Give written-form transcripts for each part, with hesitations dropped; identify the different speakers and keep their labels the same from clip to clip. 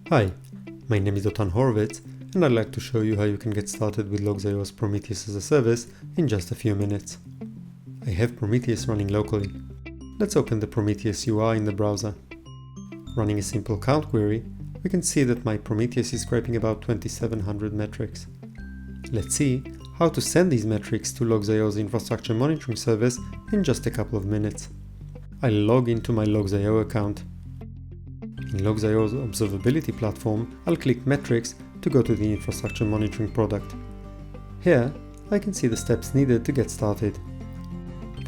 Speaker 1: Hi, my name is Dotan Horowitz, and I'd like to show you how you can get started with Logs.io's Prometheus-as-a-service in just a few minutes. I have Prometheus running locally. Let's open the Prometheus UI in the browser. Running a simple count query, we can see that my Prometheus is scraping about 2700 metrics. Let's see how to send these metrics to Logs.io's infrastructure monitoring service in just a couple of minutes. I'll log into my Logs.io account. In Logs.io's observability platform, I'll click Metrics to go to the infrastructure monitoring product. Here, I can see the steps needed to get started.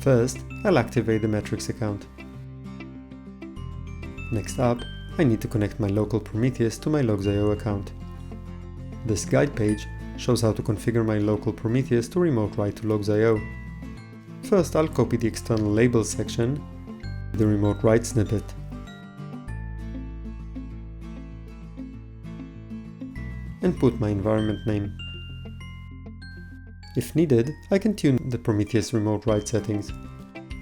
Speaker 1: First, I'll activate the metrics account. Next up, I need to connect my local Prometheus to my Logs.io account. This guide page shows how to configure my local Prometheus to remote write to Logs.io. First, I'll copy the external labels section, the remote write snippet, and put my environment name. If needed, I can tune the Prometheus remote write settings.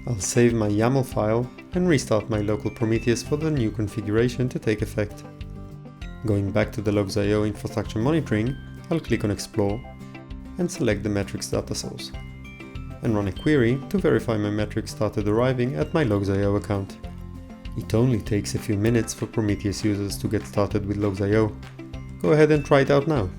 Speaker 1: I'll save my YAML file and restart my local Prometheus for the new configuration to take effect. Going back to the Logs.io infrastructure monitoring, I'll click on Explore and select the metrics data source, and run a query to verify my metrics started arriving at my Logs.io account. It only takes a few minutes for Prometheus users to get started with Logs.io. Go ahead and try it out now.